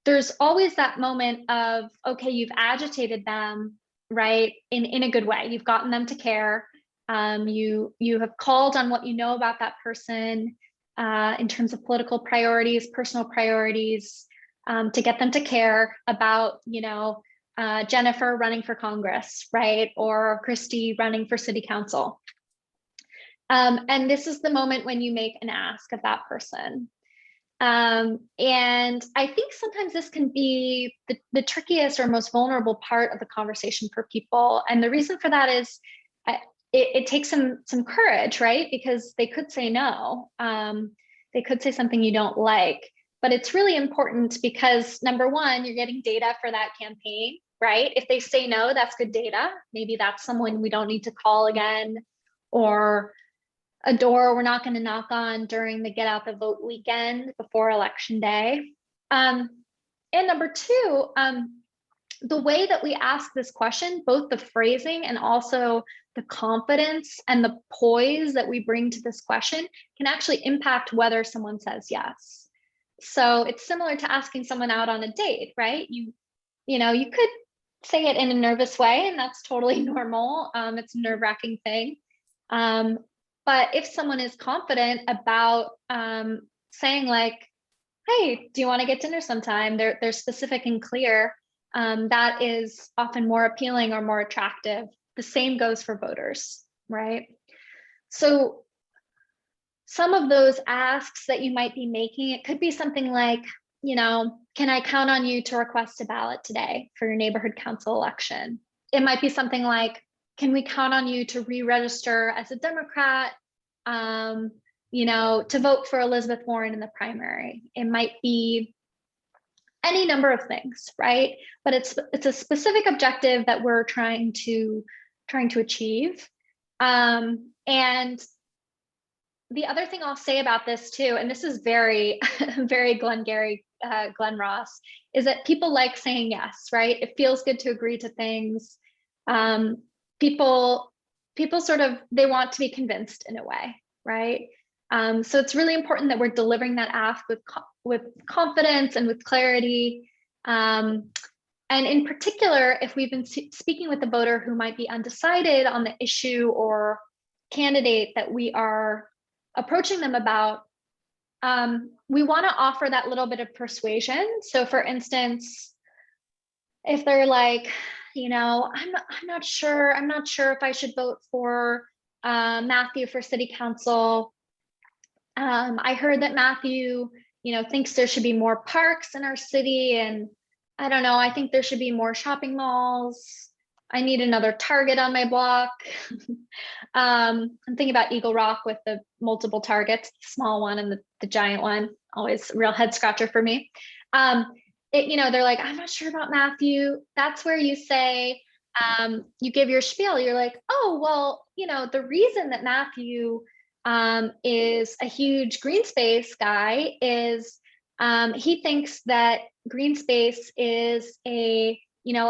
there's always that moment of, okay, you've agitated them, right? In a good way. You've gotten them to care. You have called on what you know about that person in terms of political priorities, personal priorities, to get them to care about, Jennifer running for Congress, right? Or Christy running for city council. And this is the moment when you make an ask of that person. And I think sometimes this can be the trickiest or most vulnerable part of the conversation for people. And the reason for that is it takes some courage, right? Because they could say no. They could say something you don't like. But it's really important because, number one, you're getting data for that campaign, right? If they say no, that's good data. Maybe that's someone we don't need to call again, or a door we're not going to knock on during the get out the vote weekend before election day. And number two, the way that we ask this question, both the phrasing and also the confidence and the poise that we bring to this question can actually impact whether someone says yes. So it's similar to asking someone out on a date, right? You could say it in a nervous way, and that's totally normal. It's a nerve-wracking thing. But if someone is confident about saying, like, hey, do you want to get dinner sometime? They're specific and clear. That is often more appealing or more attractive. The same goes for voters, right? So some of those asks that you might be making, it could be something like, can I count on you to request a ballot today for your neighborhood council election? It might be something like, can we count on you to re-register as a Democrat, to vote for Elizabeth Warren in the primary? It might be any number of things, right? But it's a specific objective that we're trying to achieve. And the other thing I'll say about this too, and this is very, very Glenn Ross, is that people like saying yes, right? It feels good to agree to things. People sort of, they want to be convinced in a way, right? So it's really important that we're delivering that ask with confidence and with clarity. And in particular, if we've been speaking with a voter who might be undecided on the issue or candidate that we are approaching them about, we want to offer that little bit of persuasion. So for instance, if they're like, I'm not sure if I should vote for Matthew for city council. I heard that Matthew, thinks there should be more parks in our city, and I don't know, I think there should be more shopping malls. I need another Target on my block. I'm thinking about Eagle Rock with the multiple Targets, the small one and the giant one, always a real head scratcher for me. They're like, I'm not sure about Matthew. That's where you say, you give your spiel. You're like, oh, well, the reason that Matthew is a huge green space guy is he thinks that green space is a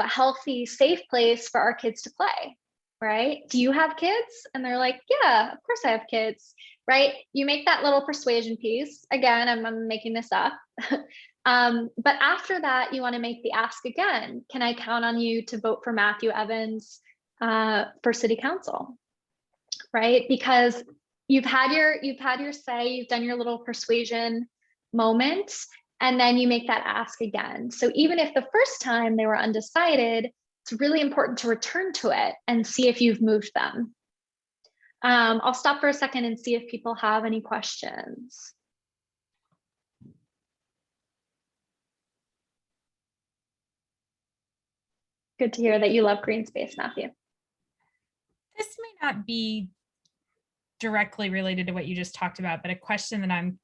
healthy, safe place for our kids to play, right? Do you have kids? And they're like, yeah, of course I have kids, right? You make that little persuasion piece. Again, I'm making this up. But after that, you want to make the ask again. Can I count on you to vote for Matthew Evans for city council, right? Because you've had your say, you've done your little persuasion moment, and then you make that ask again. So even if the first time they were undecided, it's really important to return to it and see if you've moved them. I'll stop for a second and see if people have any questions. Good to hear that you love green space, Matthew. This may not be directly related to what you just talked about, but a question that I'm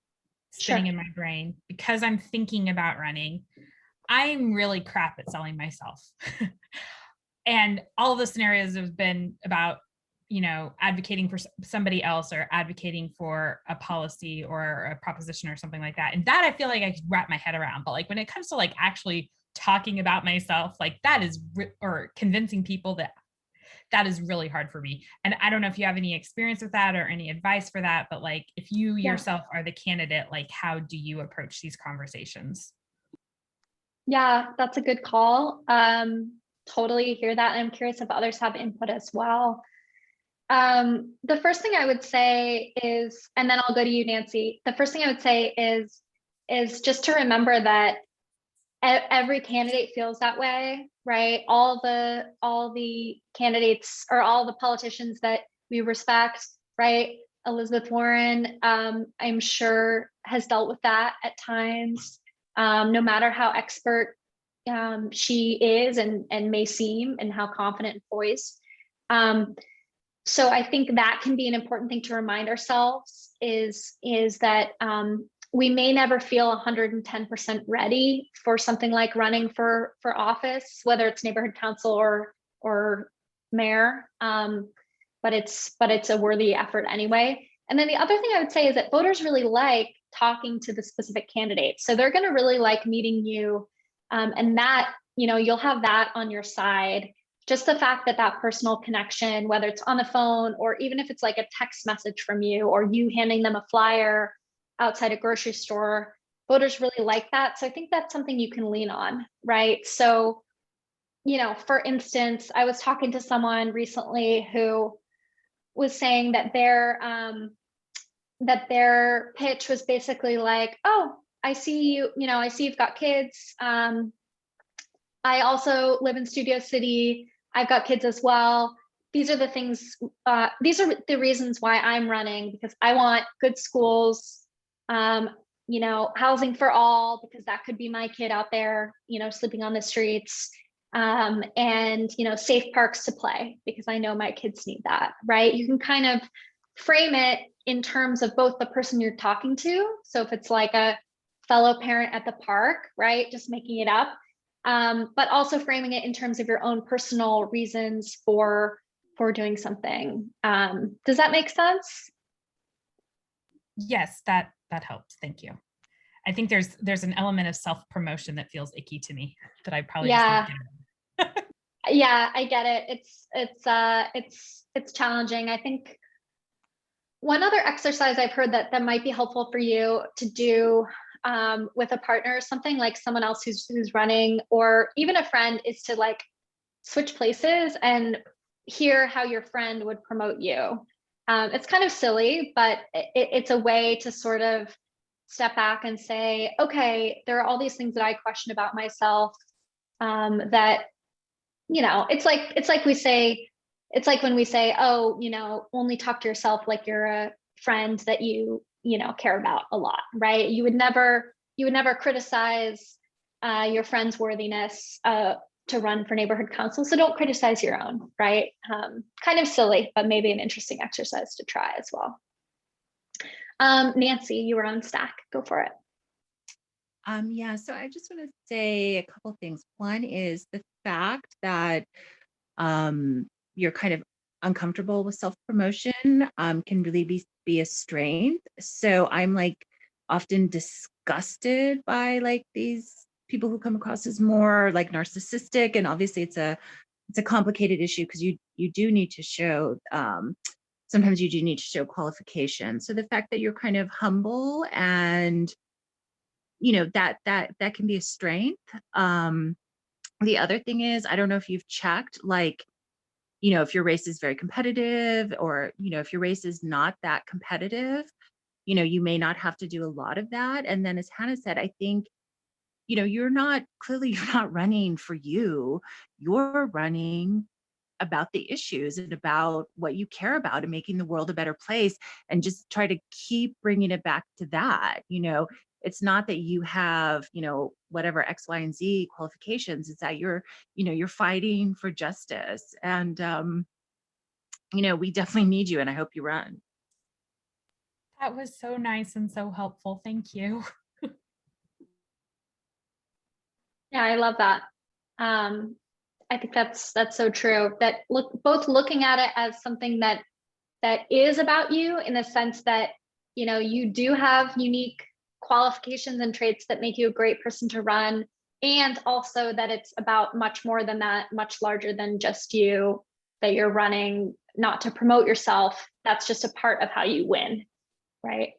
spinning in my brain because I'm thinking about running. I'm really crap at selling myself. And all of the scenarios have been about, you know, advocating for somebody else or advocating for a policy or a proposition or something like that. And that I feel like I could wrap my head around. But like when it comes to like actually talking about myself, like that is, or convincing people that is really hard for me. And I don't know if you have any experience with that or any advice for that, but like if you yourself are the candidate, like how do you approach these conversations? Yeah, that's a good call. Totally hear that. And I'm curious if others have input as well. The first thing I would say is, and then I'll go to you, Nancy. The first thing I would say is just to remember that every candidate feels that way, right? All the candidates or all the politicians that we respect, right? Elizabeth Warren, I'm sure has dealt with that at times, no matter how expert she is and may seem and how confident and poised. So I think that can be an important thing to remind ourselves is that we may never feel 110% ready for something like running for office, whether it's neighborhood council or mayor, but it's a worthy effort anyway. And then the other thing I would say is that voters really like talking to the specific candidate. So they're going to really like meeting you, and that, you know, you'll have that on your side. Just the fact that personal connection, whether it's on the phone or even if it's like a text message from you or you handing them a flyer outside a grocery store, voters really like that. So I think that's something you can lean on, right? So, you know, for instance, I was talking to someone recently who was saying that their pitch was basically like, oh, I see you, you know, I see you've got kids. I also live in Studio City. I've got kids as well. These are the things, these are the reasons why I'm running, because I want good schools, you know, housing for all, because that could be my kid out there, you know, sleeping on the streets, and, you know, safe parks to play, because I know my kids need that, right? You can kind of frame it in terms of both the person you're talking to. So if it's like a fellow parent at the park, right, just making it up, but also framing it in terms of your own personal reasons for doing something. Does that make sense? Yes, that helps. Thank you. I think there's an element of self-promotion that feels icky to me that I probably just need to get. Yeah, I get it. It's challenging. I think one other exercise I've heard that might be helpful for you to do with a partner, something like someone else who's running, or even a friend, is to like switch places and hear how your friend would promote you. It's kind of silly, but it's a way to sort of step back and say, okay, there are all these things that I question about myself, that, you know, it's like when we say, oh, you know, only talk to yourself like you're a friend that you know, care about a lot, right? You would never criticize your friend's worthiness to run for neighborhood council. So don't criticize your own, right? Kind of silly, but maybe an interesting exercise to try as well. Nancy, you were on Stack. Go for it. Yeah, so I just want to say a couple of things. One is the fact that you're kind of uncomfortable with self-promotion can really be a strength. So I'm like often disgusted by like these people who come across as more like narcissistic, and obviously it's a complicated issue because you do need to show sometimes you do need to show qualification. So the fact that you're kind of humble, and you know, that can be a strength. The other thing is, I don't know if you've checked, like, you know, if your race is very competitive, or, you know, if your race is not that competitive, you know, you may not have to do a lot of that. And then as Hannah said, I think you're not running for you. You're running about the issues and about what you care about and making the world a better place, and just try to keep bringing it back to that. It's not that you have, whatever X, Y, and Z qualifications. It's that you're fighting for justice. And, we definitely need you, and I hope you run. That was so nice and so helpful. Thank you. Yeah, I love that. I think that's so true. That both looking at it as something that is about you, in the sense that you do have unique qualifications and traits that make you a great person to run, and also that it's about much more than that, much larger than just you, that you're running not to promote yourself. That's just a part of how you win, right?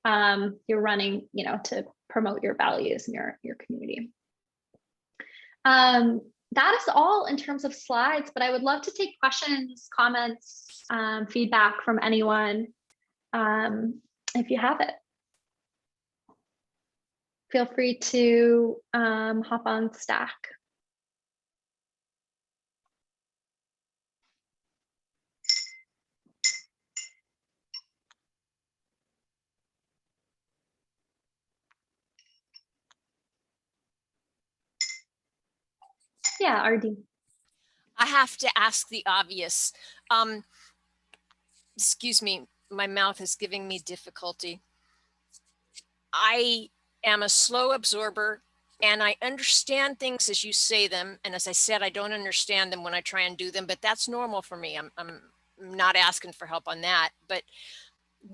You're running, to promote your values and your community. That is all in terms of slides, but I would love to take questions, comments, feedback from anyone, if you have it. Feel free to hop on Stack. Yeah, RD. I have to ask the obvious. Excuse me, my mouth is giving me difficulty. I am a slow absorber, and I understand things as you say them. And as I said, I don't understand them when I try and do them, but that's normal for me. I'm not asking for help on that. But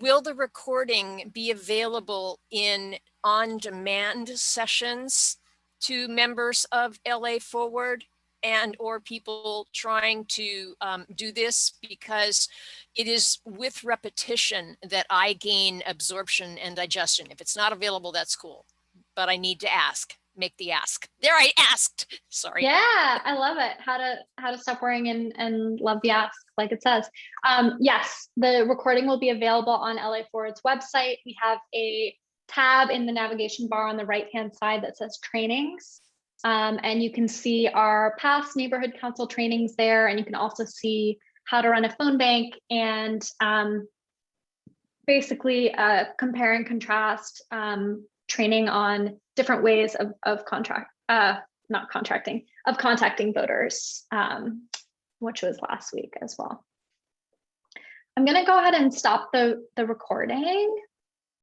will the recording be available in on-demand sessions to members of LA Forward and or people trying to do this? Because it is with repetition that I gain absorption and digestion. If it's not available, that's cool, but I need to ask. Make the ask. There, I asked. Sorry. Yeah, I love it. How to stop worrying and love the ask, like it says. Yes, the recording will be available on LA Forward's website. We have a tab in the navigation bar on the right-hand side that says trainings. And you can see our past neighborhood council trainings there. And you can also see how to run a phone bank, and basically compare and contrast training on different ways of contacting voters, which was last week as well. I'm going to go ahead and stop the recording.